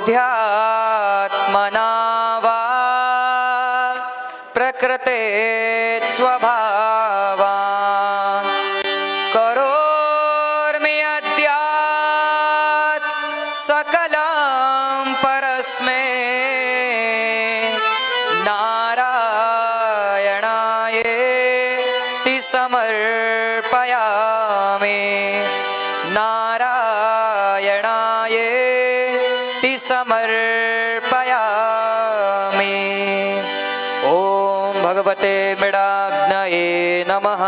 बुद्ध्यात्मना वा प्रकृते स्वभावान् करोमि अद्यात् सकलं परस्मै नारायणायेति समर्पयामि नारायणायेति समर्पयामि। ॐ भगवते मृडाग्नये नमः।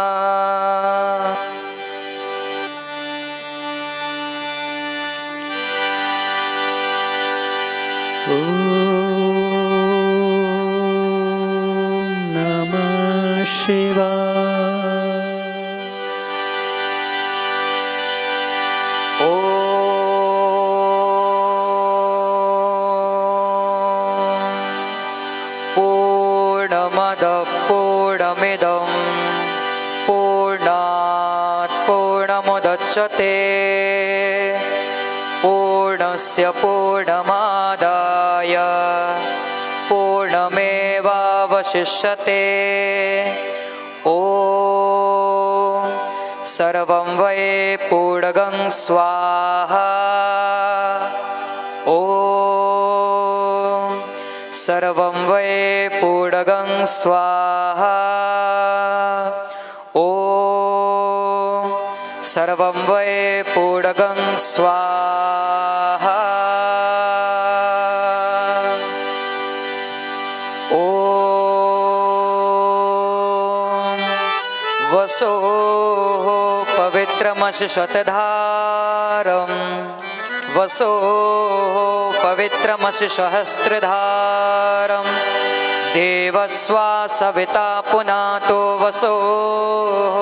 पूर्णमदः पूर्णमिदं पूर्णात् पूर्णमुदच्यते पूर्णस्य पूर्णमादाय पूर्णमेवावशिष्यते। ॐ सर्वं वै पूर्णगं स्वाहा। ॐ सर्वं वै पूर्णगं स्वाहा। ॐ सर्वं वै पूर्णगं स्वाहा। ॐ वसोः पवित्रमसि शतधारम् वसोः पवित्रमसि सहस्रधारम् देवस्वा सविता पुनातो वसोः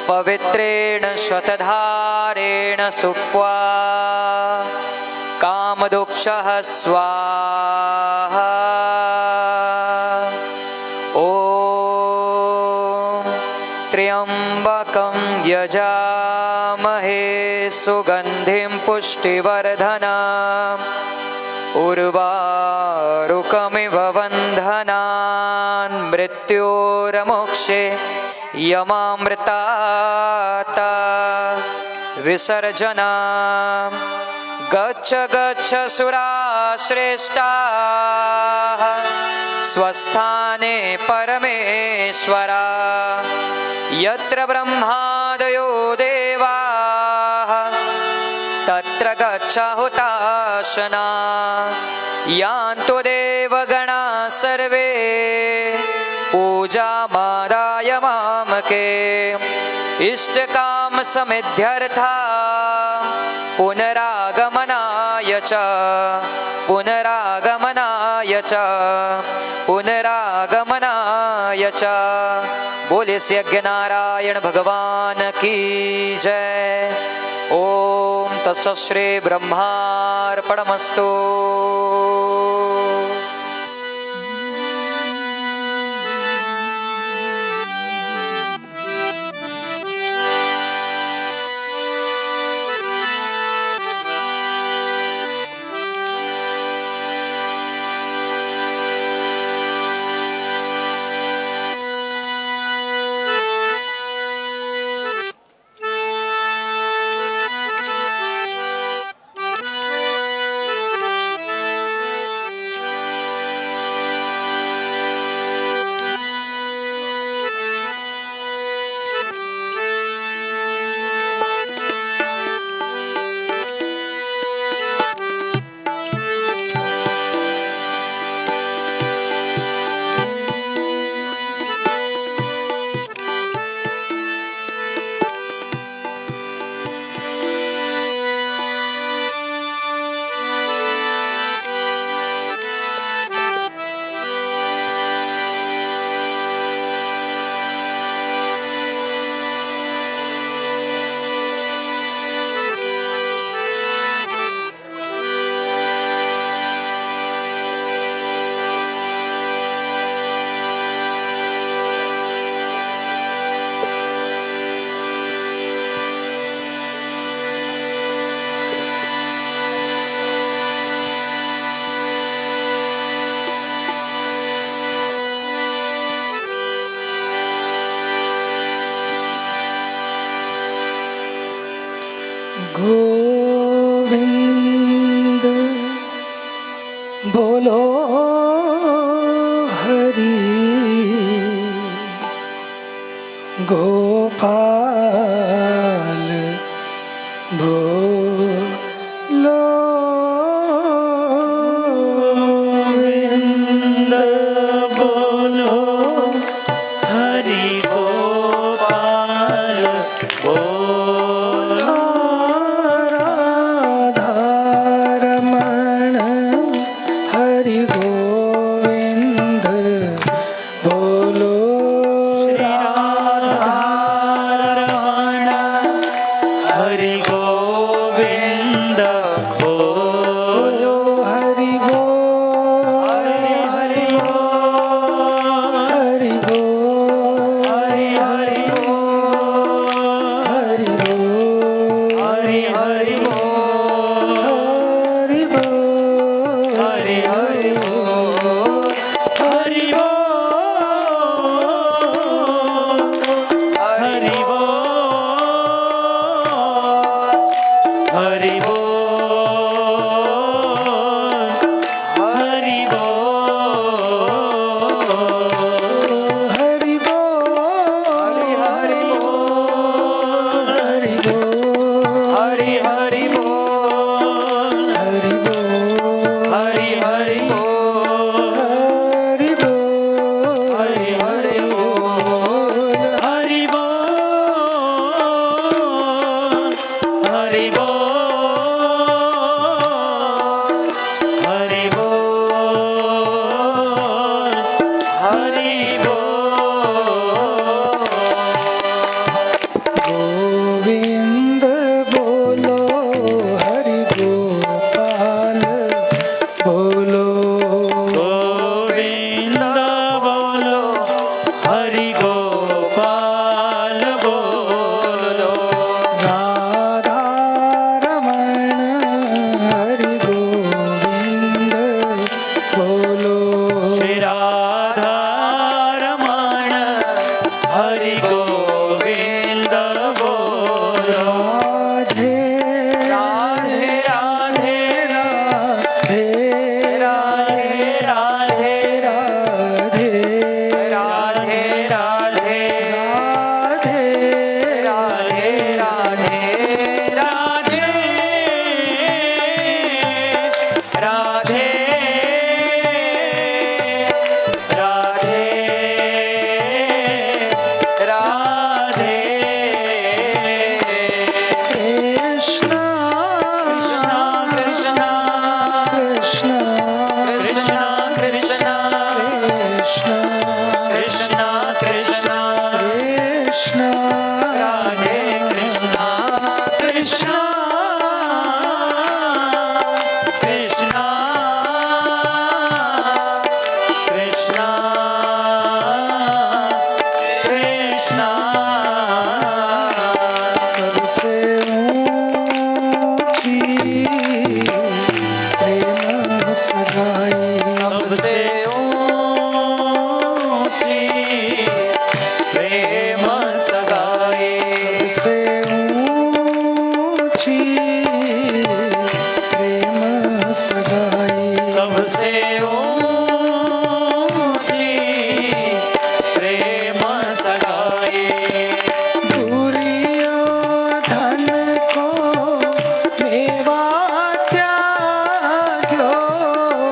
पवित्रेण शतधारेण सुप्वा कामदुक्षः स्वाहा। ॐ त्र्यम्बकं यजामहे सुगन्धिं पुष्टिवर्धनम् उर्वारुकमिव बन्धनान् मृत्योर्मोक्षे यमामृतात् विसर्जनम् गच्छ गच्छ सुराश्रेष्ठाः स्वस्थाने परमेश्वरा यत्र ब्रह्मादयो देवाः तत्र गच्छ हुताशना यान्तो देवगणा सर्वे पूजामादाय मामके इष्टकाम समिध्यर्था पुनरागमनाय च पुनरागमनाय च पुनरागमनाय च। बोले यज्ञ नारायण भगवान की जय। ओम तत्सत् श्री ब्रह्मार्पणमस्तु। गोविंद बोलो हरि गोपाल बोलो गोविंद बोलो हरि गोपाल बोलो राधारमण हरि गोविंद बोलो राधारमण हरि गोविंद बोलो हरि गो हरि हरि हरि गो हरि हरि हरि गो हरि हरि हरि गो हरि हरि हरि हरि हरि हरि गो हरि हरि हरि गो हरि हरि हरि गो हरि हरि हरि गो हरि हरि हरि हरि हरि गोविंद बोलो हरि गोपाल बोलो गोविंद बोलो हरि गोपाल बोलो राधारमण हरि गोविंद बोलो श्री राधारमण हरि गोविंद बोलो राधे राधे राधे राधे राधे राधे राधे राधे राधे राधे राधे राधे राधे राधे कृष्ण कृष्ण कृष्ण कृष्ण कृष्ण कृष्ण कृष्ण कृष्ण कृष्ण राधे कृष्ण कृष्ण कृष्ण कृष्ण कृष्ण सबसे ऊंची प्रेम सगाई सबसे ऊंची प्रेम सगाई सबसे ऊंची प्रेम सगाई सबसे ऊंची प्रेम सगाई दुर्योधन को मेवा त्याग्यो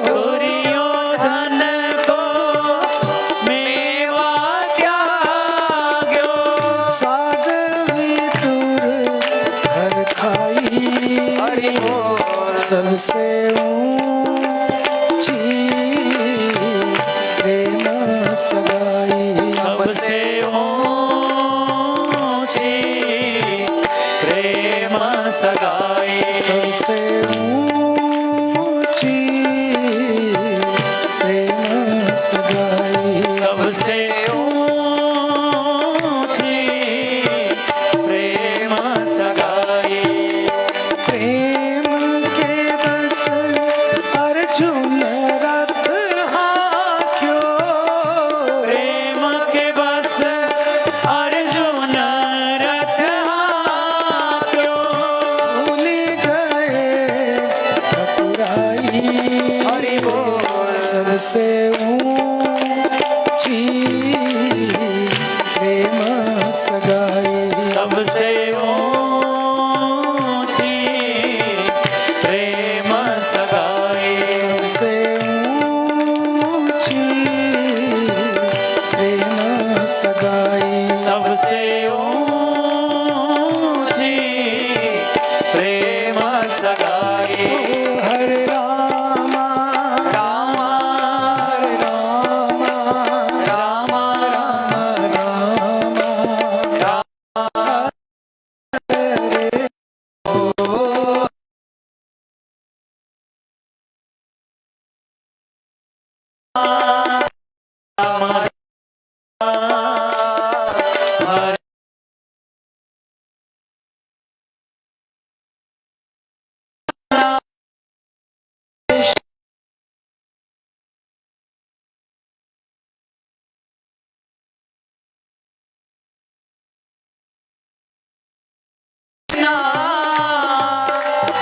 दुर्योधन को मेवा त्याग्यो साग विदुर घर खाई हरि बोल सबसे ऊंची प्रेम सगाई सबसे ऊंची प्रेम सगाई सबसे ऊंची प्रेम सगाई सबसे ऊंची प्रेम सगाई प्रेम के बस अर्जुन रथ हाक्यो प्रेम के बस अर्जुन रथ हाक्यो सबसे ऊंची प्रेम सगाई सबसे ऊंची प्रेम सगाई सबसे ऊंची प्रेम सगाई सबसे ऊंची प्रेम सगाई हरे रामा रामा हरे रामा रामा रामा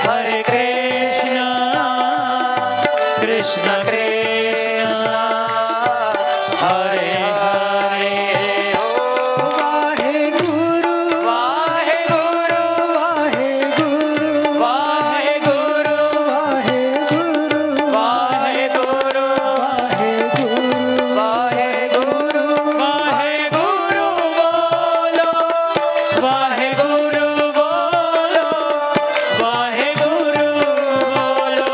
हरे कृष्णा कृष्ण कृष्ण हरे हरे वाहे गुरु वाहे गुरु वाहे गुरु वाहे गुरु वाहे गुरु वाहे गुरु वाहे गुरु वाहे गुरु बोलो वाहे गुरु बोलो वाहे गुरु बोलो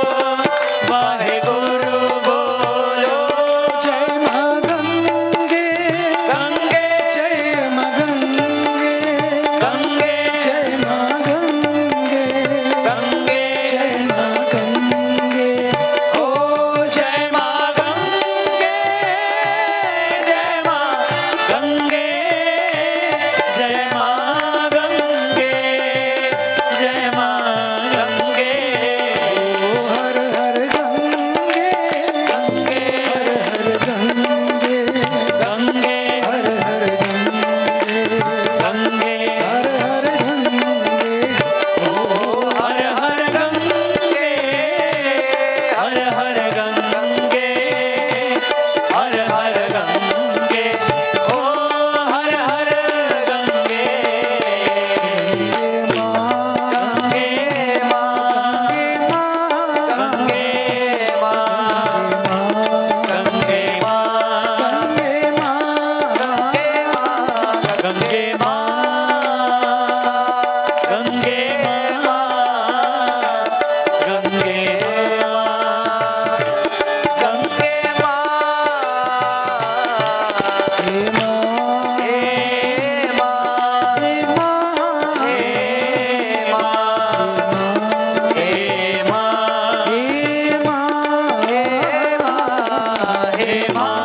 वाहे गुरु बोलो जय मां गंगे गंगे जय मां गंगे गंगे जय मां गंगे गंगे जय मां गंगे ओ जय मां गंगे जय मां गंगे जय मां गंगे जय मां गंगे ओ हर हर गंगे गंगे हर हर गंगे गंगे हर हर गंगे गंगे हर हर गंगे ओ हर हर गंगे हर हर गंगे हर हर गंगे ओ हर हर गंगे गंगे माँ गंगे माँ गंगे माँ गंगे माँ गंगे माँ गंगे माँ गंगे माँ हे माँ हे माँ हे माँ हे माँ हे माँ हे माँ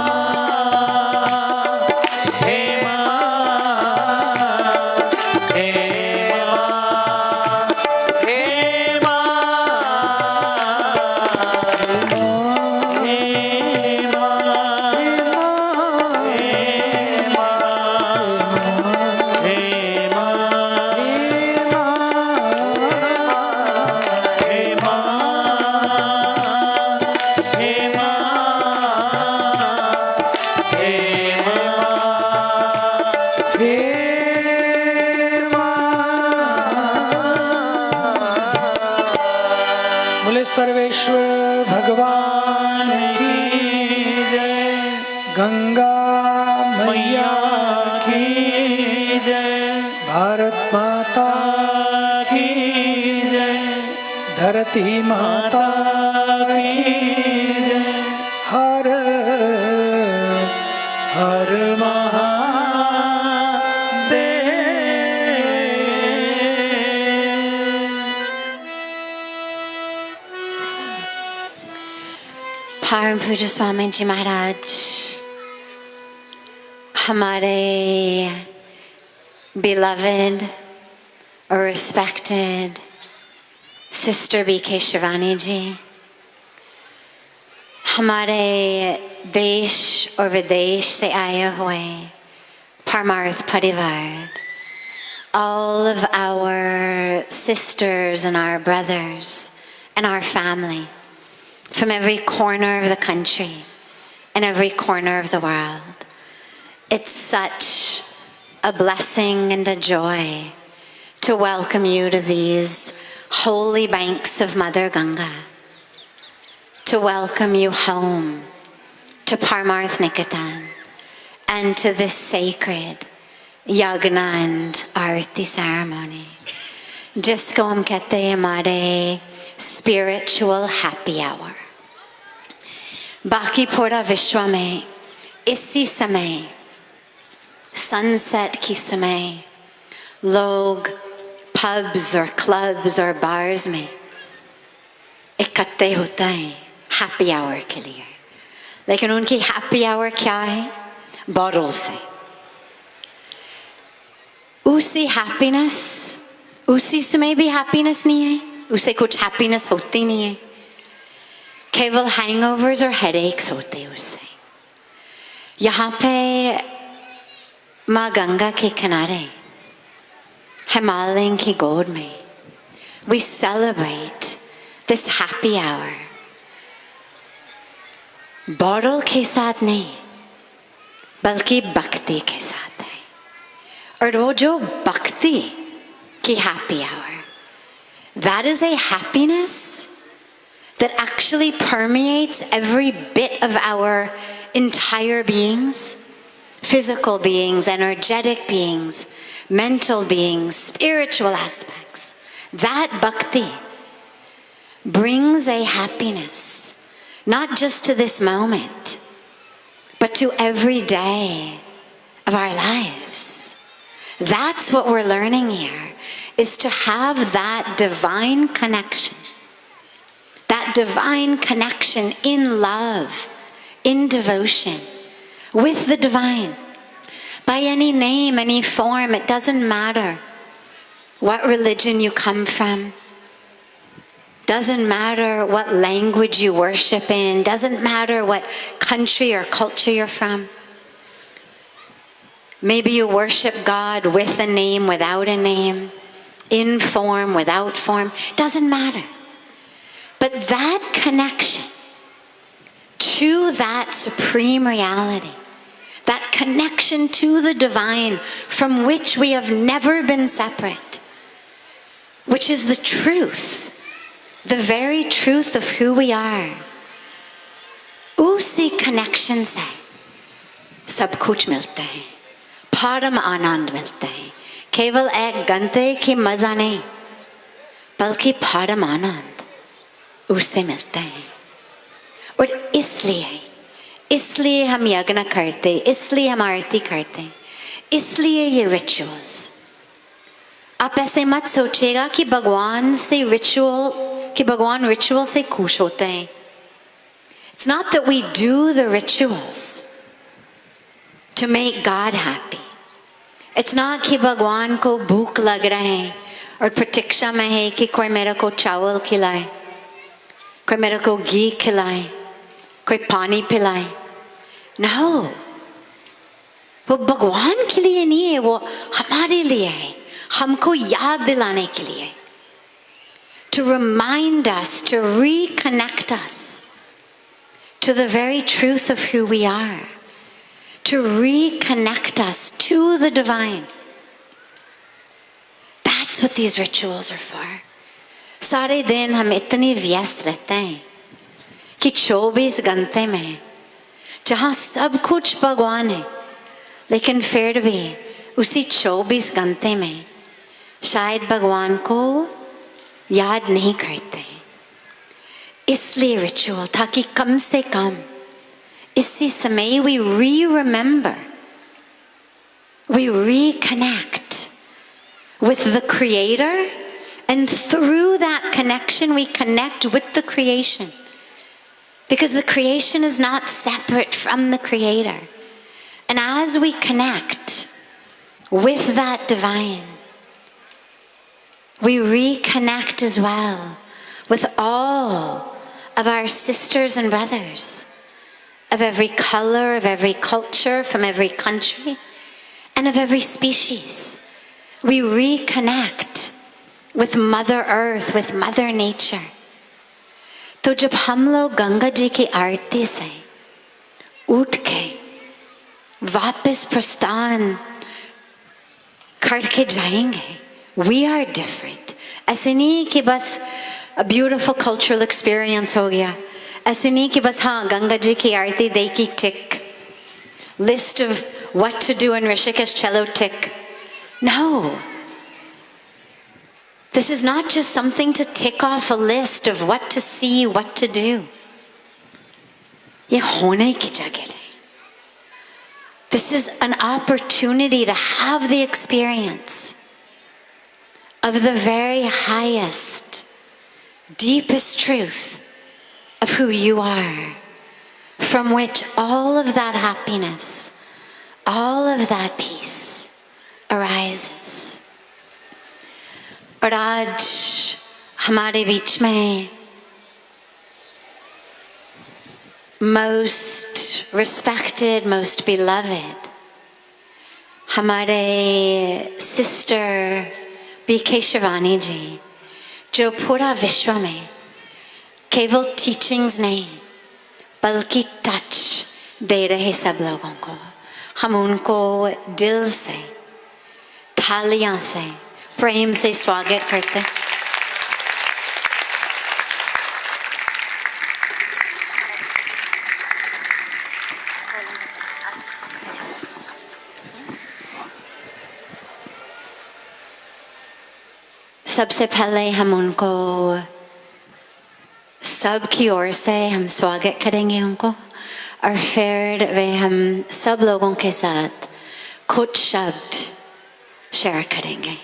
हे बोले सर्वेश्वर भगवान की जय गंगा मैया की जय भारत माता की जय धरती माता की जय हर हर परम पूज्य स्वामी जी महाराज हमारे beloved or respected Sister B.K. Shivani जी हमारे देश और विदेश से आए हुए परमार्थ परिवार, all of our sisters and our brothers and our family from every corner of the country in every corner of the world. It's such a blessing and a joy to welcome you to these holy banks of Mother Ganga, to welcome you home to Parmarth Niketan and to this sacred Yagna and Arti ceremony. जिसको हम कहते हैं हमारे spiritual happy hour. बाकी पूरा विश्व में इसी समय sunset की समय लोग pubs और clubs और bars में इकट्ठे होते हैं happy hour के लिए. लेकिन उनकी happy hour क्या है? Bottle से. उसी happiness, उसी समय भी happiness नहीं है, उसे कुछ happiness होती नहीं है, केवल hangovers और headaches होते हैं उससे. यहाँ पे माँ गंगा के किनारे हिमालय की गोद में we celebrate this happy hour. Bottle के साथ नहीं बल्कि भक्ति के साथ है. और वो जो भक्ति की happy hour, that is a happiness that actually permeates every bit of our entire beings, physical beings, energetic beings, mental beings, spiritual aspects. That bhakti brings a happiness not just to this moment, but to every day of our lives. That's what we're learning here, is to have that divine connection in love, in devotion, with the divine. By any name, any form, it doesn't matter what religion you come from. Doesn't matter what language you worship in. Doesn't matter what country or culture you're from. Maybe you worship God with a name, without a name, in form, without form. Doesn't matter. But that connection to that supreme reality, that connection to the divine from which we have never been separate, which is the truth, the very truth of who we are. उसी connection से सब कुछ मिलता है, परम आनंद मिलता है. केवल एक घंटे की मजा नहीं बल्कि परम आनंद उससे मिलता है. और इसलिए हम यज्ञ करते, इसलिए हम आरती करते, इसलिए ये रिचुअल्स. आप ऐसे मत सोचिएगा कि भगवान रिचुअल से खुश होते हैं. It's not that we do the rituals to make God happy. It's not कि भगवान को भूख लग रहे हैं और प्रतीक्षा में है कि कोई मेरे को चावल खिलाए, कोई मेरे को घी खिलाए, कोई पानी पिलाए. No, वो भगवान के लिए नहीं है, वो हमारे लिए है, हमको याद दिलाने के लिए. To remind us, to reconnect us to the very truth of who we are, to reconnect us to the divine. That's what these rituals are for. सारे दिन हम इतने व्यस्त रहते हैं कि 24 घंटे में जहाँ सब कुछ भगवान है, लेकिन फिर भी उसी 24 घंटे में शायद भगवान को याद नहीं करते हैं. इसलिए रिचुअल ताकि कम से कम इसी समय we remember, we reconnect with the Creator, and through that connection we connect with the creation, because the creation is not separate from the Creator. And as we connect with that divine, we reconnect as well with all of our sisters and brothers of every color, of every culture, from every country, and of every species. We reconnect with Mother Earth, with Mother Nature. तो जब हम लोग गंगा जी की आरती से उठ के वापस प्रस्थान करके जाएंगे. We are different. ऐसे नहीं कि बस a beautiful cultural experience हो गया. ऐसे नहीं कि बस हाँ गंगा जी की आरती देखी tick. List of what to do in Rishikesh, chalo tick. No. This is not just something to tick off a list of what to see, what to do. ये होने की जगह है. This is an opportunity to have the experience of the very highest, deepest truth of who you are, from which all of that happiness, all of that peace arises. और आज हमारे बीच में most respected, most beloved, हमारे sister B.K. Shivani जी, जो पूरा विश्व में केवल teachings नहीं बल्कि touch दे रहे सब लोगों को, हम उनको दिल से, थालियां से, प्रेम से स्वागत करते हैं. सबसे पहले हम उनको सब की ओर से हम स्वागत करेंगे उनको, और फिर वे हम सब लोगों के साथ कुछ शब्द शेयर करेंगे.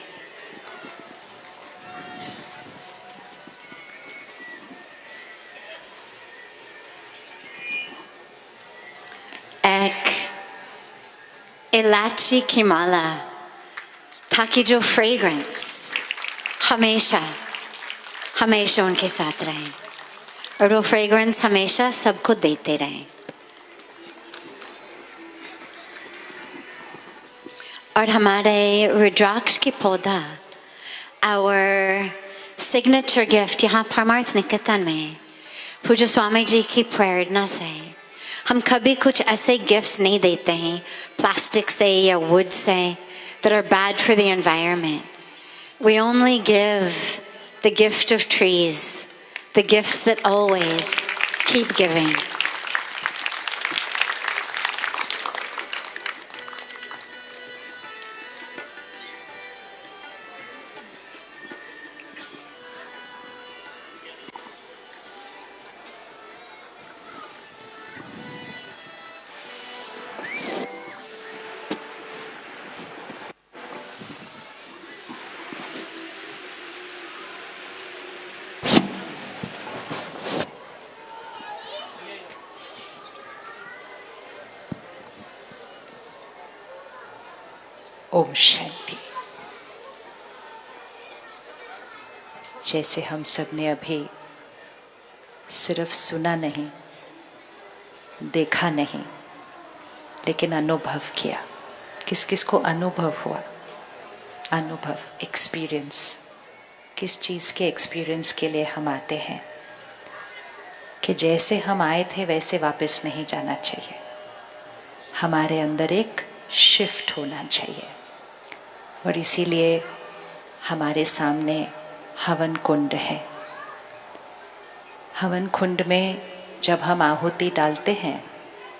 एक इलायची की माला ताकि जो फ्रेग्रेंस हमेशा हमेशा उनके साथ रहे, और वो फ्रेग्रेंस हमेशा सबको देते रहे. और हमारे रुद्राक्ष की पौधा, our signature gift यहाँ परमार्थ निकेतन में पूज्य स्वामी जी की प्रेरणा से हम कभी कुछ ऐसे गिफ्ट्स नहीं देते हैं प्लास्टिक से या would say that are bad for the environment. We only give the gift of trees, the gifts that always keep giving. Om Shanti. जैसे हम सब ने अभी सिर्फ सुना नहीं, देखा नहीं, लेकिन अनुभव किया. किस किस को अनुभव हुआ? अनुभव, एक्सपीरियंस. किस चीज़ के एक्सपीरियंस के लिए हम आते हैं कि जैसे हम आए थे वैसे वापस नहीं जाना चाहिए. हमारे अंदर एक शिफ्ट होना चाहिए. और इसीलिए हमारे सामने हवन कुंड है. हवन कुंड में जब हम आहुति डालते हैं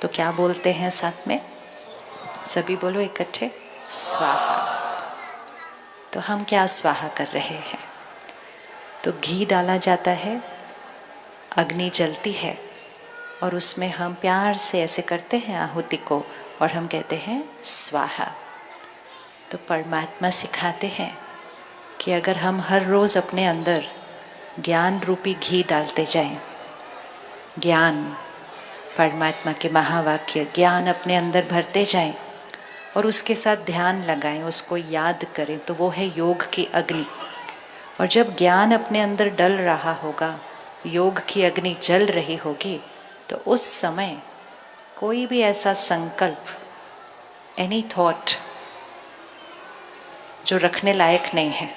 तो क्या बोलते हैं साथ में? सभी बोलो इकट्ठे, स्वाहा. तो हम क्या स्वाहा कर रहे हैं? तो घी डाला जाता है, अग्नि जलती है, और उसमें हम प्यार से ऐसे करते हैं आहुति को, और हम कहते हैं स्वाहा. तो परमात्मा सिखाते हैं कि अगर हम हर रोज़ अपने अंदर ज्ञान रूपी घी डालते जाएं, ज्ञान, परमात्मा के महावाक्य ज्ञान अपने अंदर भरते जाएं, और उसके साथ ध्यान लगाएं, उसको याद करें, तो वो है योग की अग्नि. और जब ज्ञान अपने अंदर डल रहा होगा, योग की अग्नि जल रही होगी, तो उस समय कोई भी ऐसा संकल्प, एनी थॉट जो रखने लायक नहीं है,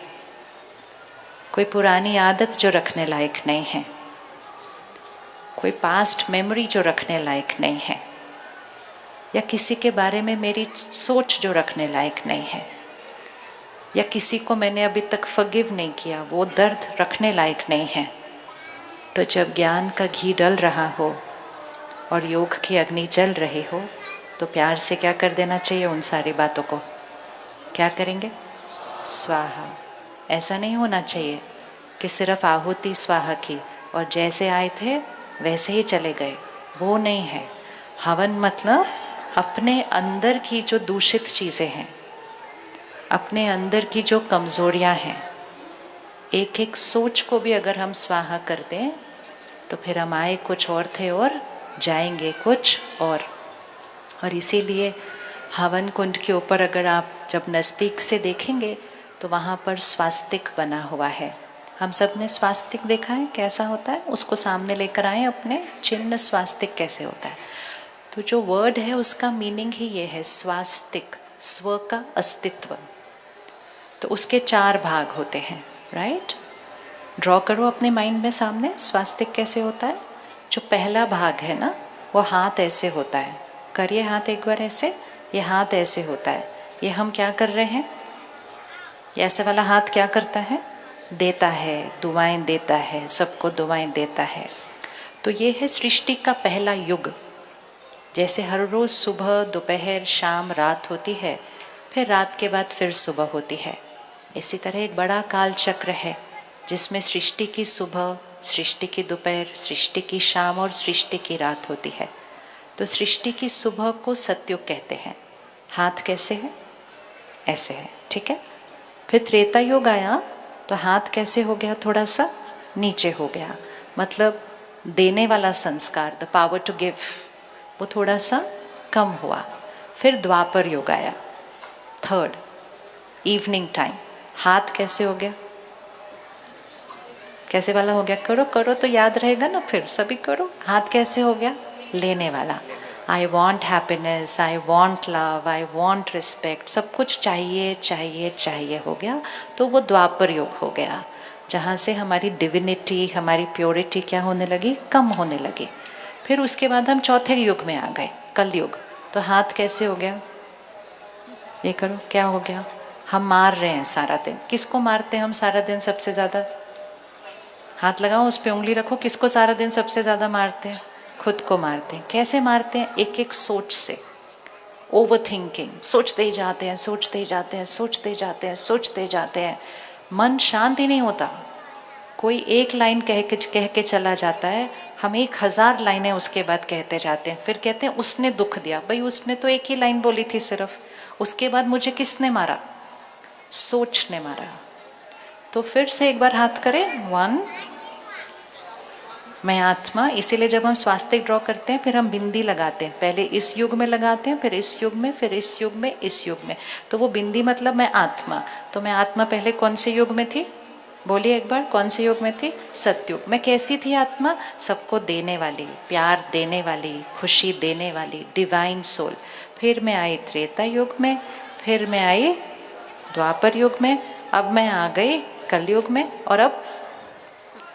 कोई पुरानी आदत जो रखने लायक नहीं है, कोई पास्ट मेमोरी जो रखने लायक नहीं है, या किसी के बारे में मेरी सोच जो रखने लायक नहीं है, या किसी को मैंने अभी तक फॉरगिव नहीं किया, वो दर्द रखने लायक नहीं है, तो जब ज्ञान का घी डल रहा हो और योग की अग्नि जल रही हो, तो प्यार से क्या कर देना चाहिए? उन सारी बातों को क्या करेंगे? स्वाहा। ऐसा नहीं होना चाहिए कि सिर्फ आहुति स्वाहा की और जैसे आए थे वैसे ही चले गए, वो नहीं है। हवन मतलब अपने अंदर की जो दूषित चीज़ें हैं, अपने अंदर की जो कमजोरियां हैं, एक एक सोच को भी अगर हम स्वाहा कर दें तो फिर हम आए कुछ और थे और जाएंगे कुछ और इसीलिए हवन कुंड के ऊपर अगर आप जब नज़दीक से देखेंगे तो वहाँ पर स्वास्तिक बना हुआ है। हम सब ने स्वास्तिक देखा है, कैसा होता है? उसको सामने लेकर आए अपने चिन्ह। स्वास्तिक कैसे होता है? तो जो वर्ड है उसका मीनिंग ही ये है, स्वास्तिक, स्व का अस्तित्व। तो उसके 4 भाग होते हैं, राइट? ड्रॉ करो अपने माइंड में सामने स्वास्तिक कैसे होता है। जो पहला भाग है ना, वो हाथ ऐसे होता है। करिए हाथ एक बार ऐसे, ये हाथ ऐसे होता है। ये हम क्या कर रहे हैं? ये ऐसे वाला हाथ क्या करता है? देता है, दुआएं देता है, सबको दुआएं देता है। तो ये है सृष्टि का पहला युग। जैसे हर रोज़ सुबह, दोपहर, शाम, रात होती है, फिर रात के बाद फिर सुबह होती है। इसी तरह एक बड़ा काल चक्र है जिसमें सृष्टि की सुबह, सृष्टि की दोपहर, सृष्टि की शाम और सृष्टि की रात होती है। तो सृष्टि की सुबह को सतयुग कहते हैं। हाथ कैसे है? ऐसे है, ठीक है। फिर त्रेता युग आया तो हाथ कैसे हो गया? थोड़ा सा नीचे हो गया, मतलब देने वाला संस्कार, द पावर टू गिव, वो थोड़ा सा कम हुआ। फिर द्वापर युग आया, थर्ड, इवनिंग टाइम। हाथ कैसे हो गया? कैसे वाला हो गया? करो करो तो याद रहेगा ना, फिर सभी करो। हाथ कैसे हो गया? लेने वाला। I want happiness, I want love, I want respect, सब कुछ चाहिए चाहिए चाहिए हो गया। तो वो द्वापर युग हो गया, जहाँ से हमारी डिविनिटी, हमारी प्योरिटी क्या होने लगी? कम होने लगी। फिर उसके बाद हम चौथे युग में आ गए, कलयुग। तो हाथ कैसे हो गया? ये करो, क्या हो गया? हम मार रहे हैं सारा दिन। किसको मारते हैं हम सारा दिन सबसे ज़्यादा? हाथ लगाओ, उस पर उंगली रखो, किसको सारा दिन सबसे ज़्यादा मारते हैं? खुद को मारते हैं। कैसे मारते हैं? एक एक सोच से, ओवर थिंकिंग। सोचते ही जाते हैं, सोचते ही जाते हैं, सोचते जाते हैं, सोचते जाते हैं। मन शांत ही नहीं होता। कोई एक लाइन कह के चला जाता है, हम 1000 लाइनें उसके बाद कहते जाते हैं। फिर कहते हैं उसने दुख दिया। भाई उसने तो एक ही लाइन बोली थी सिर्फ, उसके बाद मुझे किसने मारा? सोच ने मारा। तो फिर से एक बार हाथ करें, 1, मैं आत्मा। इसीलिए जब हम स्वास्तिक ड्रॉ करते हैं फिर हम बिंदी लगाते हैं। पहले इस युग में लगाते हैं, फिर इस युग में, फिर इस युग में, इस युग में। तो वो बिंदी मतलब मैं आत्मा। तो मैं आत्मा पहले कौन से युग में थी? बोलिए एक बार, कौन से युग में थी? सतयुग में। कैसी थी आत्मा? सबको देने वाली, प्यार देने वाली, खुशी देने वाली, डिवाइन सोल। फिर मैं आई त्रेता युग में, फिर मैं आई द्वापर युग में, अब मैं आ गई कलयुग में। और अब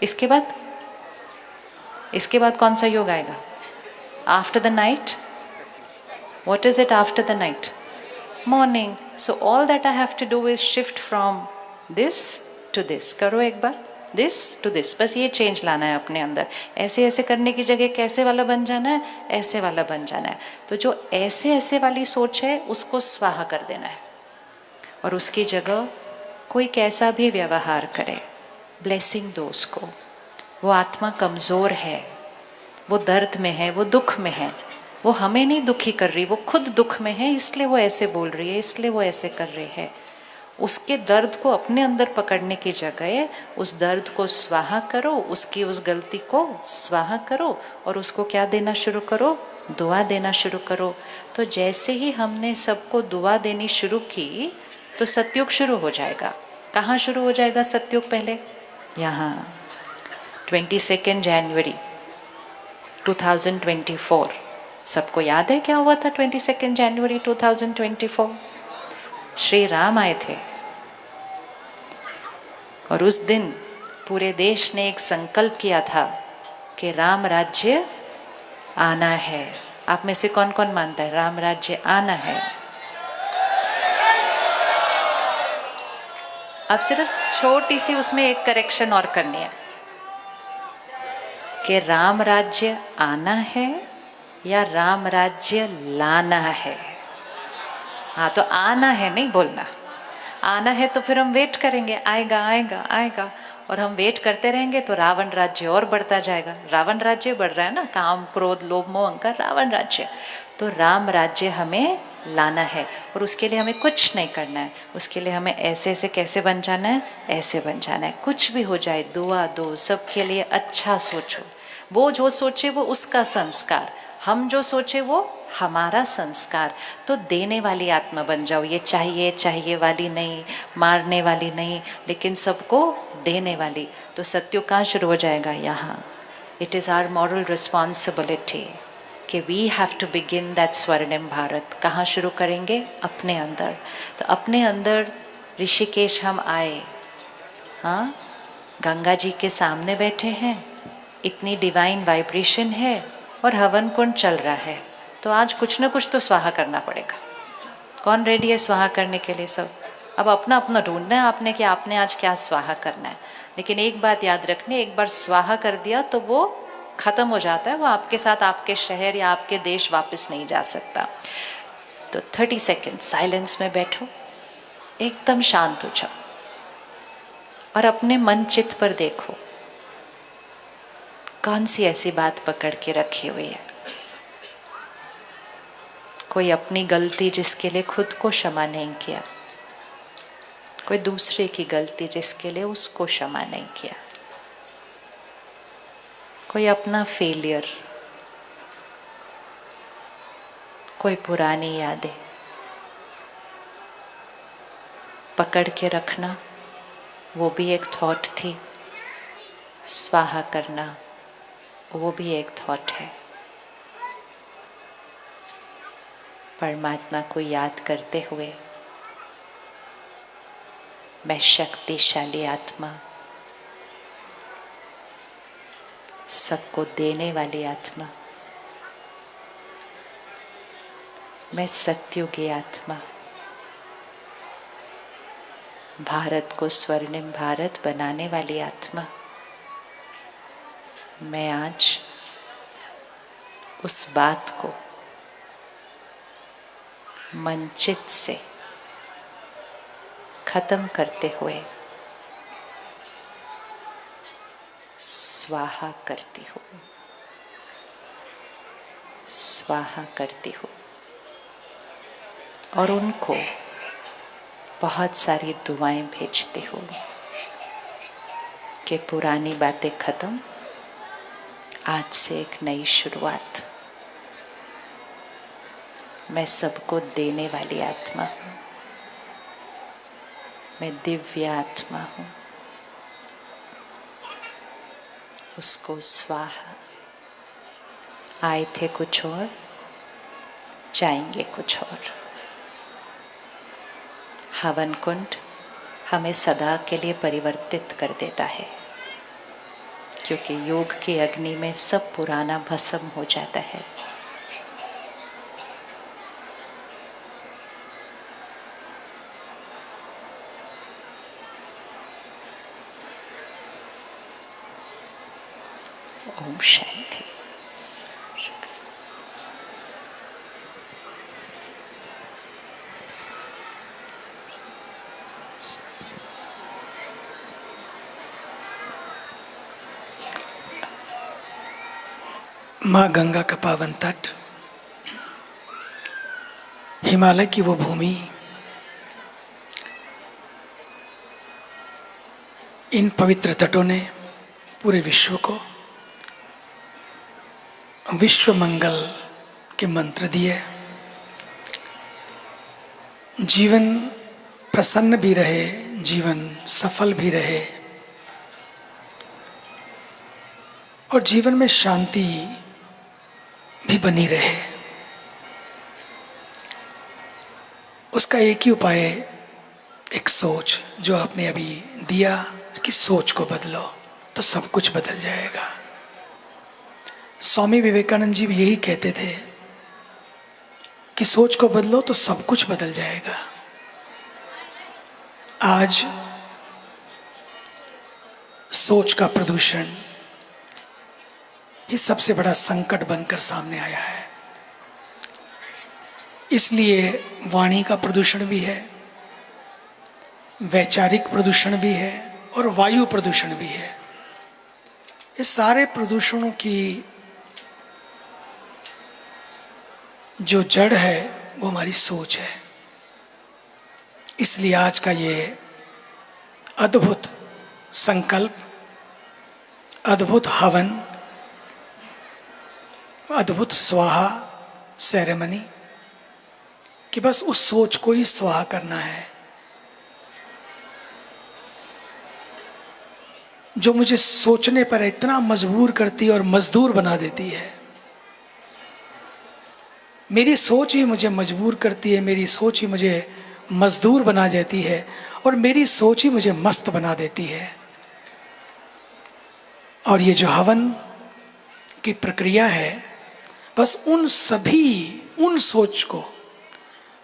इसके बाद कौन सा युग आएगा? After the night. What is it after the night? Morning. So all that I have to do is shift from this to this. करो एक बार, दिस टू दिस। बस ये चेंज लाना है अपने अंदर। ऐसे ऐसे करने की जगह कैसे वाला बन जाना है? ऐसे वाला बन जाना है। तो जो ऐसे ऐसे वाली सोच है उसको स्वाहा कर देना है, और उसकी जगह कोई कैसा भी व्यवहार करे, ब्लेसिंग दो उसको। वो आत्मा कमज़ोर है, वो दर्द में है, वो दुख में है। वो हमें नहीं दुखी कर रही, वो खुद दुख में है, इसलिए वो ऐसे बोल रही है, इसलिए वो ऐसे कर रही है। उसके दर्द को अपने अंदर पकड़ने की जगह उस दर्द को स्वाहा करो, उसकी उस गलती को स्वाहा करो, और उसको क्या देना शुरू करो? दुआ देना शुरू करो। तो जैसे ही हमने सबको दुआ देनी शुरू की तो सतयुग शुरू हो जाएगा। कहाँ शुरू हो जाएगा सतयुग? पहले यहाँ 22 जनवरी 2024। सबको याद है क्या हुआ था 22 जनवरी 2024? श्री राम आए थे, और उस दिन पूरे देश ने एक संकल्प किया था कि राम राज्य आना है, आप में से कौन कौन मानता है राम राज्य आना है? अब सिर्फ छोटी सी उसमें एक करेक्शन और करनी है कि राम राज्य आना है या राम राज्य लाना है। हाँ, तो आना है नहीं बोलना, आना है तो फिर हम वेट करेंगे, आएगा आएगा आएगा, और हम वेट करते रहेंगे तो रावण राज्य और बढ़ता जाएगा। रावण राज्य बढ़ रहा है ना, काम क्रोध लोभ मोह अहंकार, रावण राज्य। तो राम राज्य हमें लाना है और उसके लिए हमें कुछ नहीं करना है। उसके लिए हमें ऐसे ऐसे कैसे बन जाना है, ऐसे बन जाना है। कुछ भी हो जाए दुआ दो, सबके लिए अच्छा सोचो। वो जो सोचे वो उसका संस्कार, हम जो सोचे वो हमारा संस्कार। तो देने वाली आत्मा बन जाओ। ये चाहिए चाहिए वाली नहीं, मारने वाली नहीं, लेकिन सबको देने वाली। तो सत्युग कहाँ शुरू हो जाएगा? यहाँ। It is our moral responsibility कि we have to begin that स्वर्णिम भारत। कहाँ शुरू करेंगे? अपने अंदर। तो अपने अंदर ऋषिकेश हम आए, हाँ, गंगा जी के सामने बैठे हैं, इतनी डिवाइन वाइब्रेशन है और हवन कुंड चल रहा है। तो आज कुछ ना कुछ तो स्वाहा करना पड़ेगा। कौन रेडी है स्वाहा करने के लिए? सब। अब अपना अपना ढूंढना है आपने कि आपने आज क्या स्वाहा करना है। लेकिन एक बात याद रखनी, एक बार स्वाहा कर दिया तो वो खत्म हो जाता है, वो आपके साथ आपके शहर या आपके देश वापस नहीं जा सकता। तो 30 सेकेंड साइलेंस में बैठो, एकदम शांत हो जाओ और अपने मन चित्त पर देखो कौन सी ऐसी बात पकड़ के रखी हुई है। कोई अपनी गलती जिसके लिए खुद को क्षमा नहीं किया, कोई दूसरे की गलती जिसके लिए उसको क्षमा नहीं किया, कोई अपना फेलियर, कोई पुरानी यादें पकड़ के रखना, वो भी एक थॉट थी। स्वाहा करना, वो भी एक थॉट है। परमात्मा को याद करते हुए मैं शक्तिशाली आत्मा, सबको देने वाली आत्मा, मैं सत्युगी आत्मा, भारत को स्वर्णिम भारत बनाने वाली आत्मा, मैं आज उस बात को मनचित से खत्म करते हुए स्वाहा करती हूँ, स्वाहा करती हूँ। और उनको बहुत सारी दुआएं भेजती हूँ कि पुरानी बातें खत्म, आज से एक नई शुरुआत। मैं सबको देने वाली आत्मा हूँ, मैं दिव्य आत्मा हूँ। उसको स्वाहा। आए थे कुछ और, जाएंगे कुछ और। हवन कुंड हमें सदा के लिए परिवर्तित कर देता है, क्योंकि योग की अग्नि में सब पुराना भस्म हो जाता है। ओम शांति। माँ गंगा का पावन तट, हिमालय की वो भूमि, इन पवित्र तटों ने पूरे विश्व को विश्व मंगल के मंत्र दिए। जीवन प्रसन्न भी रहे, जीवन सफल भी रहे और जीवन में शांति भी बनी रहे। उसका एक ही उपाय, एक सोच जो आपने अभी दिया कि सोच को बदलो तो सब कुछ बदल जाएगा। स्वामी विवेकानंद जी भी यही कहते थे कि सोच को बदलो तो सब कुछ बदल जाएगा। आज सोच का प्रदूषण ये सबसे बड़ा संकट बनकर सामने आया है। इसलिए वाणी का प्रदूषण भी है, वैचारिक प्रदूषण भी है और वायु प्रदूषण भी है। ये सारे प्रदूषणों की जो जड़ है वो हमारी सोच है। इसलिए आज का ये अद्भुत संकल्प, अद्भुत हवन, अद्भुत स्वाहा सेरेमनी कि बस उस सोच को ही स्वाहा करना है जो मुझे सोचने पर इतना मजबूर करती है और मजदूर बना देती है। मेरी सोच ही मुझे मजबूर करती है, मेरी सोच ही मुझे मजदूर बना देती है और मेरी सोच ही मुझे मस्त बना देती है। और ये जो हवन की प्रक्रिया है बस उन सोच को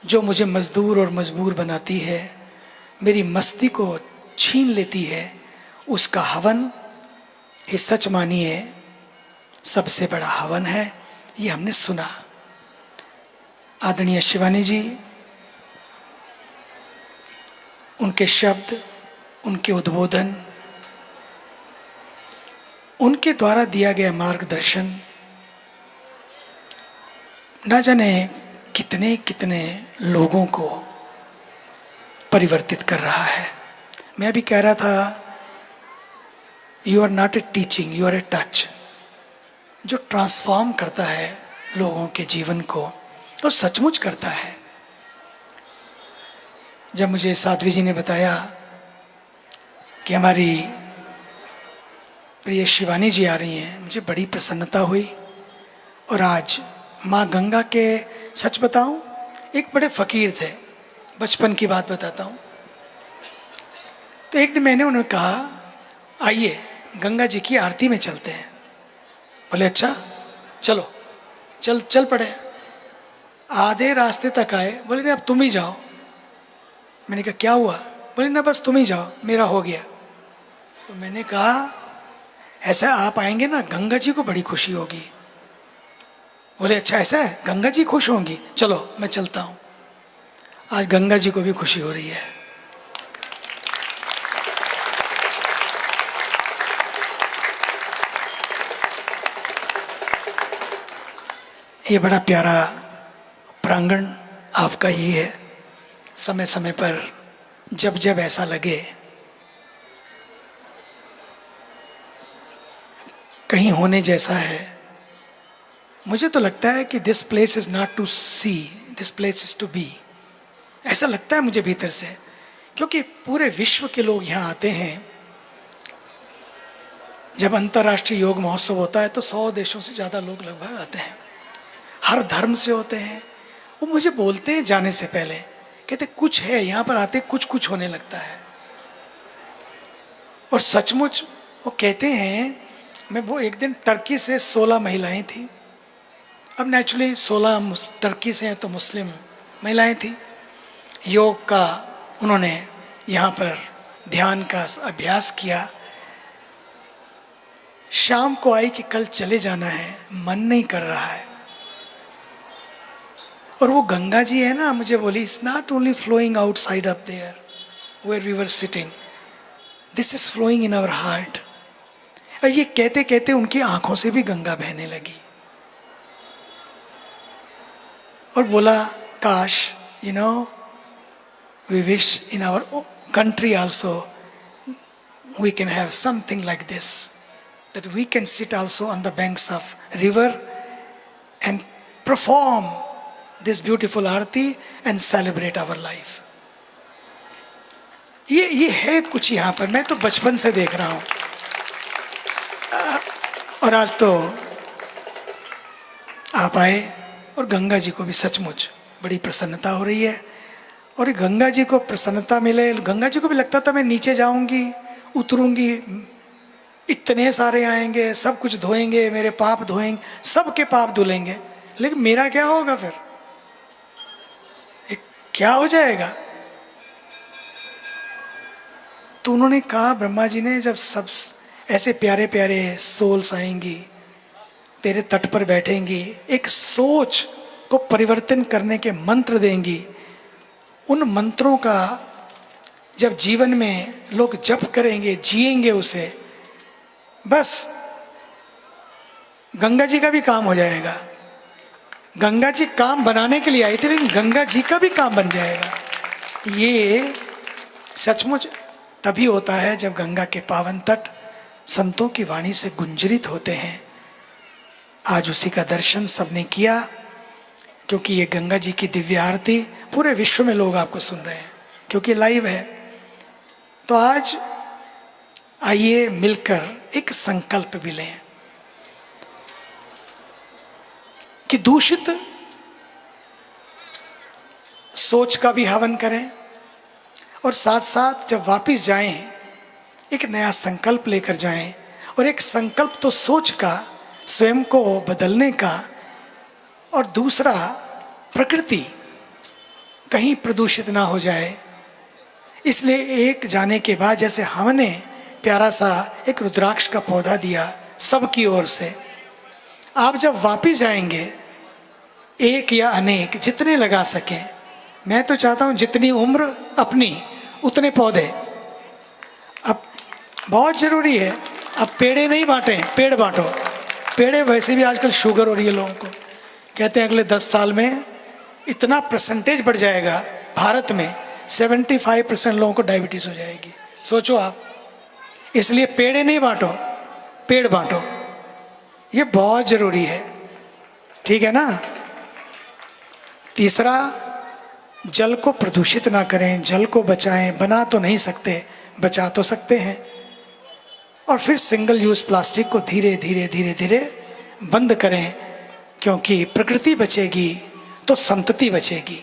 जो मुझे मजदूर और मजबूर बनाती है, मेरी मस्ती को छीन लेती है, उसका हवन ये सच मानिए सबसे बड़ा हवन है। ये हमने सुना। आदरणीय शिवानी जी, उनके शब्द, उनके उद्बोधन, उनके द्वारा दिया गया मार्गदर्शन न जाने कितने कितने लोगों को परिवर्तित कर रहा है। मैं अभी कह रहा था, you are not a teaching, you are a touch. जो ट्रांसफॉर्म करता है लोगों के जीवन को तो सचमुच करता है। जब मुझे साध्वी जी ने बताया कि हमारी प्रिय शिवानी जी आ रही हैं, मुझे बड़ी प्रसन्नता हुई। और आज माँ गंगा के, सच बताऊं, एक बड़े फकीर थे, बचपन की बात बताता हूं। तो एक दिन मैंने उन्हें कहा, आइए गंगा जी की आरती में चलते हैं। बोले अच्छा चलो। चल पड़े। आधे रास्ते तक आए, बोले नहीं अब तुम ही जाओ। मैंने कहा क्या हुआ? बोले ना बस तुम ही जाओ, मेरा हो गया। तो मैंने कहा ऐसा आप आएंगे ना गंगा जी को बड़ी खुशी होगी। बोले अच्छा ऐसा है, गंगा जी खुश होंगी, चलो मैं चलता हूं। आज गंगा जी को भी खुशी हो रही है। ये बड़ा प्यारा प्रांगण आपका ही है। समय समय पर जब जब ऐसा लगे कहीं होने जैसा है, मुझे तो लगता है कि this place is not to see, this place is to be. ऐसा लगता है मुझे भीतर से, क्योंकि पूरे विश्व के लोग यहाँ आते हैं। जब अंतर्राष्ट्रीय योग महोत्सव होता है तो 100 देशों से ज़्यादा लोग लगभग आते हैं, हर धर्म से होते हैं। वो मुझे बोलते हैं जाने से पहले, कहते कुछ है यहाँ पर आते कुछ होने लगता है। और सचमुच वो कहते हैं, मैं वो एक दिन टर्की से 16 महिलाएं थी। अब नेचुरली 16 टर्की से हैं तो मुस्लिम महिलाएं थी। योग का उन्होंने यहाँ पर ध्यान का अभ्यास किया। शाम को आई कि कल चले जाना है, मन नहीं कर रहा है। और वो गंगा जी है ना, मुझे बोली it's not only flowing outside up there where we were sitting, this is flowing in our heart. और ये कहते कहते उनकी आंखों से भी गंगा बहने लगी। और बोला काश you know we wish in our country also we can have something like this, that we can sit also on the banks of river and perform this beautiful aarti and celebrate our life। ये है कुछ यहाँ पर, मैं तो बचपन से देख रहा हूँ। और आज तो आप आए और गंगा जी को भी सचमुच बड़ी प्रसन्नता हो रही है। और गंगा जी को प्रसन्नता मिले, गंगा जी को भी लगता था मैं नीचे जाऊंगी, उतरूंगी, इतने सारे आएंगे, सब कुछ धोएंगे, मेरे पाप धोएंगे, सबके पाप धुलेंगे, लेकिन मेरा क्या होगा फिर? क्या हो जाएगा? तो उन्होंने कहा, ब्रह्मा जी ने, जब सब ऐसे प्यारे प्यारे सोल्स आएंगी, तेरे तट पर बैठेंगी, एक सोच को परिवर्तन करने के मंत्र देंगी, उन मंत्रों का जब जीवन में लोग जप करेंगे, जिएंगे उसे, बस गंगा जी का भी काम हो जाएगा। गंगा जी काम बनाने के लिए आई थी, लेकिन गंगा जी का भी काम बन जाएगा। ये सचमुच तभी होता है जब गंगा के पावन तट संतों की वाणी से गुंजरित होते हैं। आज उसी का दर्शन सबने किया, क्योंकि ये गंगा जी की दिव्य आरती पूरे विश्व में लोग आपको सुन रहे हैं, क्योंकि लाइव है। तो आज आइए मिलकर एक संकल्प भी लें कि दूषित सोच का भी हवन करें, और साथ साथ जब वापस जाएं एक नया संकल्प लेकर जाएं। और एक संकल्प तो सोच का, स्वयं को बदलने का, और दूसरा प्रकृति कहीं प्रदूषित ना हो जाए। इसलिए एक जाने के बाद, जैसे हमने प्यारा सा एक रुद्राक्ष का पौधा दिया सबकी ओर से, आप जब वापिस जाएंगे एक या अनेक जितने लगा सकें, मैं तो चाहता हूं जितनी उम्र अपनी उतने पौधे। अब बहुत जरूरी है, अब पेड़े नहीं बांटें, पेड़ बांटो। पेड़े वैसे भी आजकल शुगर हो रही है लोगों को, कहते हैं अगले 10 साल में इतना परसेंटेज बढ़ जाएगा भारत में, 75% लोगों को डायबिटीज हो जाएगी। सोचो आप। इसलिए पेड़े नहीं बांटो, पेड़ बांटो, ये बहुत जरूरी है, ठीक है ना। तीसरा, जल को प्रदूषित ना करें, जल को बचाएं। बना तो नहीं सकते, बचा तो सकते हैं। और फिर सिंगल यूज प्लास्टिक को धीरे धीरे धीरे धीरे बंद करें, क्योंकि प्रकृति बचेगी तो संतति बचेगी।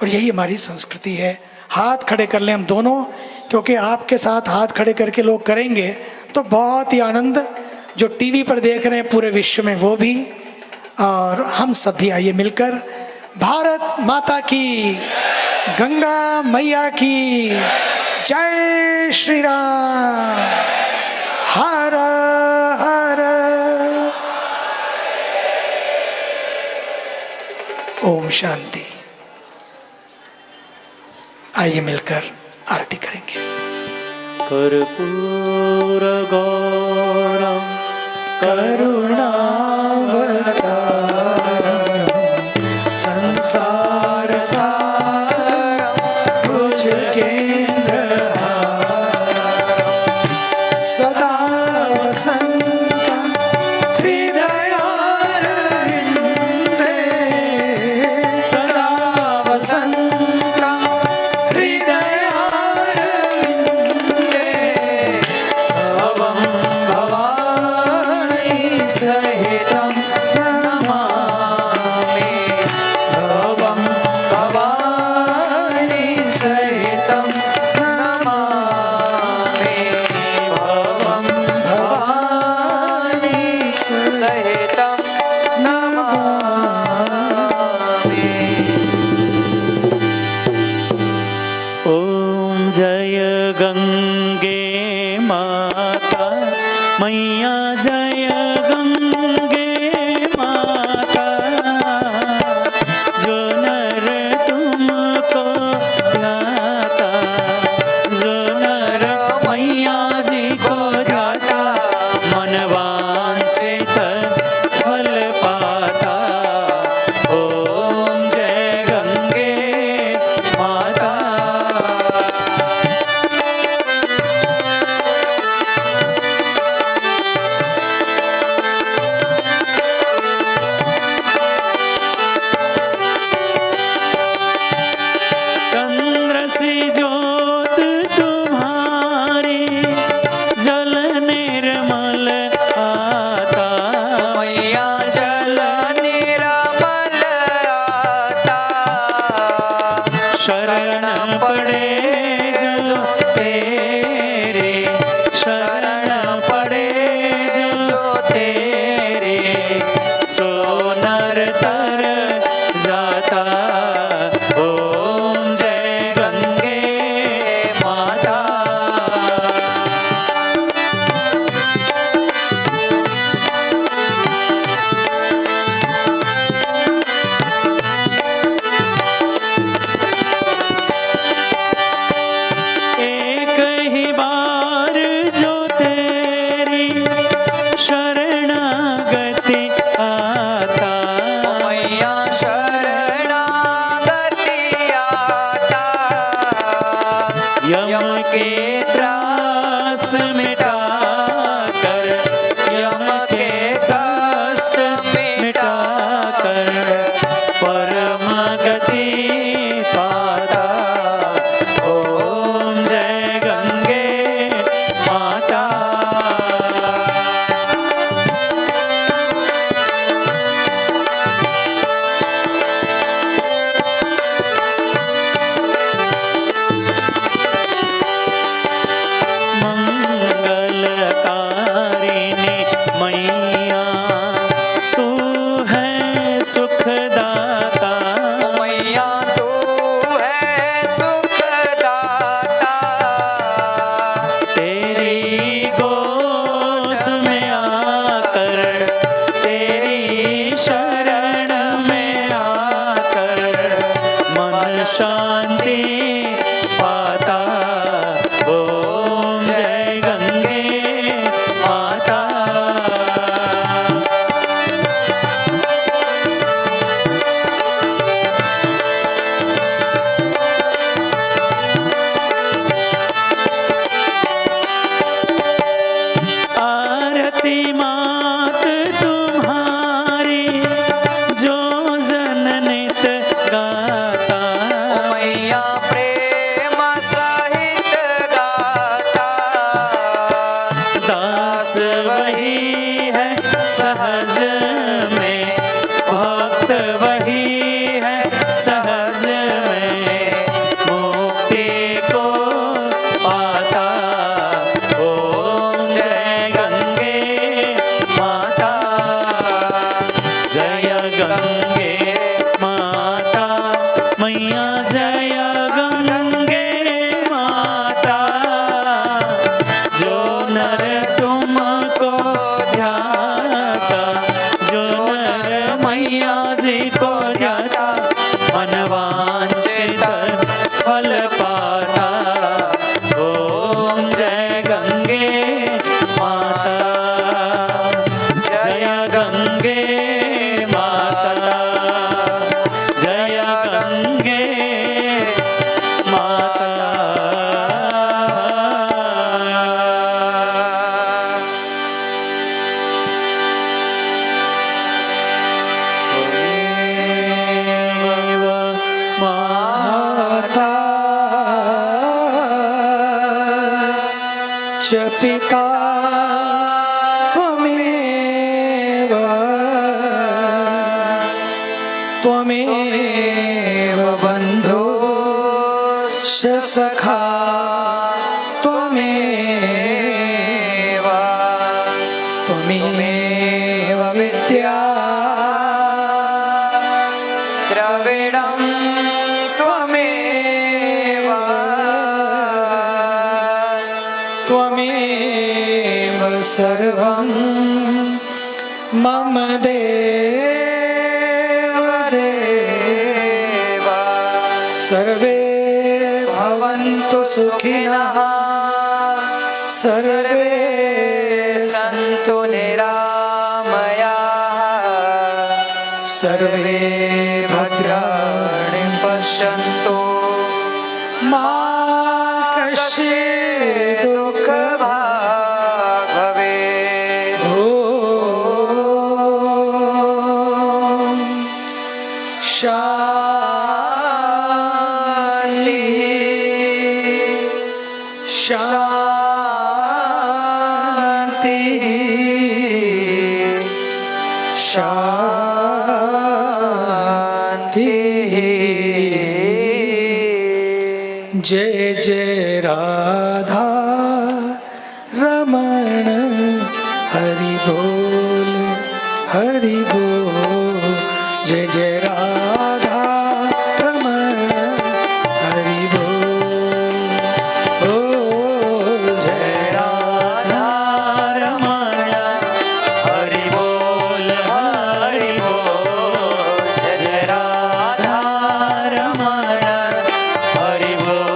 और यही हमारी संस्कृति है। हाथ खड़े कर लें हम दोनों, क्योंकि आपके साथ हाथ खड़े करके लोग करेंगे तो बहुत ही आनंद, जो टीवी पर देख रहे हैं पूरे विश्व में वो भी, और हम सब भी आइए मिलकर भारत माता की, गंगा मैया की जय श्री राम, हर हर, ओम शांति। आइए मिलकर आरती करेंगे। कर्पूर गौरम करुणावतारम संसार सारम भुजगेन्द्रहारम सदा वसन्तं हृदयारविन्दे, सदा वसन्तं हृदयारविन्दे, भवं भवानी सहितं नमामि, भवं भवानी सहितं नमामि, भवं भवानी सहितं नमामि। ओम जय गंगे माता मैया, जय गंगे माता, जो नर तुमको ध्याता, जो नर मैया जी को ध्याता, मन वांछित फल पाता। ओम जय गंगे माता। चंद्र सी ज्योत तुम्हारी, जल निर्मल मैया तू है सुखदाता, मैया तू है सुखदाता, तेरी गोद में आकर, तेरी शरण में आकर मन शांति पाता। ओम जय गंगे माता। आरती मात तुम्हारी जो जननित गाता, मैया प्रेम सहित गाता, दास वही है सहज में, भक्त वही है सहज में, मुक्ति को पाता। ओम जय गंगे माता, जय गंगे माता, मैया जय गंगे माता। जो नर तुमको ध्याता, जो नर मैया जी को ध्याता, मनवांछित फल पाता। ओम जय गंगे माता, जय गंगे माता, जय गंगे माता। माता च पिता त्वमेव, त्वमेव बन्धुश्च सखा त्वमेव, त्वमेव विद्या द्रविणं त्वमेव, त्वमेव सर्वं मम देव देव। सर्वे भवन्तु सुखिनः, सर्वे सन्तु निरामयाः, सर्वे भद्राणि पश्यन्तु मा कश्चित् दुःखभाग् भवेत्। ॐ शान्तिः शान्तिः शान्तिः। जय जय राधा रमण, हरि बोल हरि बोल। जय जय राधा रमण, हरि बोल। ओ जय राधा रमण, हरि बोल हरि बोल। जय राधा रमण, हरि बोल।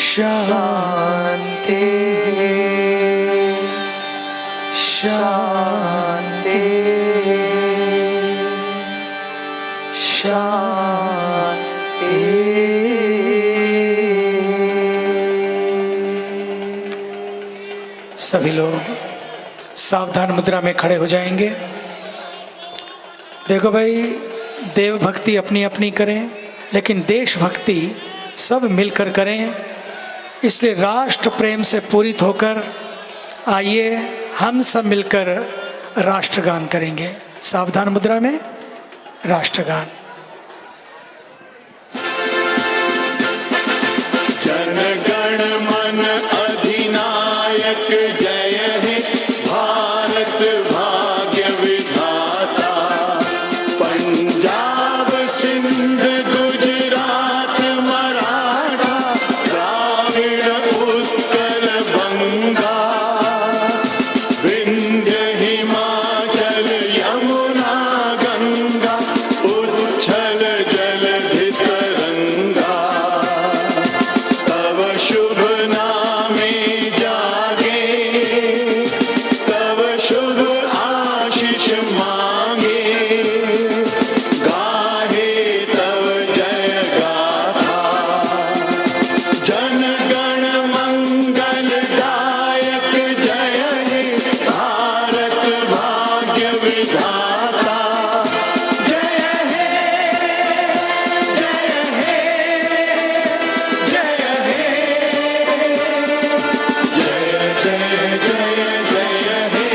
शांति शांति शांति। सभी लोग सावधान मुद्रा में खड़े हो जाएंगे। देखो भाई, देव भक्ति अपनी अपनी करें, लेकिन देश भक्ति सब मिलकर करें। इसलिए राष्ट्र प्रेम से पूरित होकर आइए हम सब मिलकर राष्ट्रगान करेंगे। सावधान मुद्रा में राष्ट्रगान। जन गण मन अधिनायक जय हे भारत भाग्य विधाता। पंजाब सिंध गुजरात मराठा द्राविड़ उत्कल बंगा। विंध्य हिमाचल यमुना गंगा उच्छल जलधि तरंगा। तव शुभ नामे जागे तव शुभ आशीष मांगे। गाहे तव जय गाथा जन गण मंगल दायक जय हे भारत भाग्य विधाता। जय हे जय हे जय हे जय जय जय जय हे।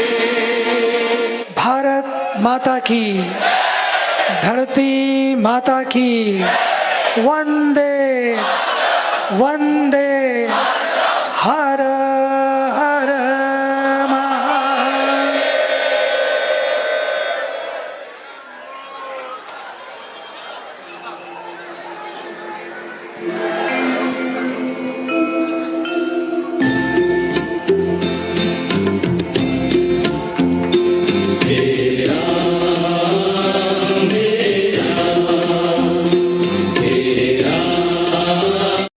भारत माता की, धरती माता की, वंदे वंदे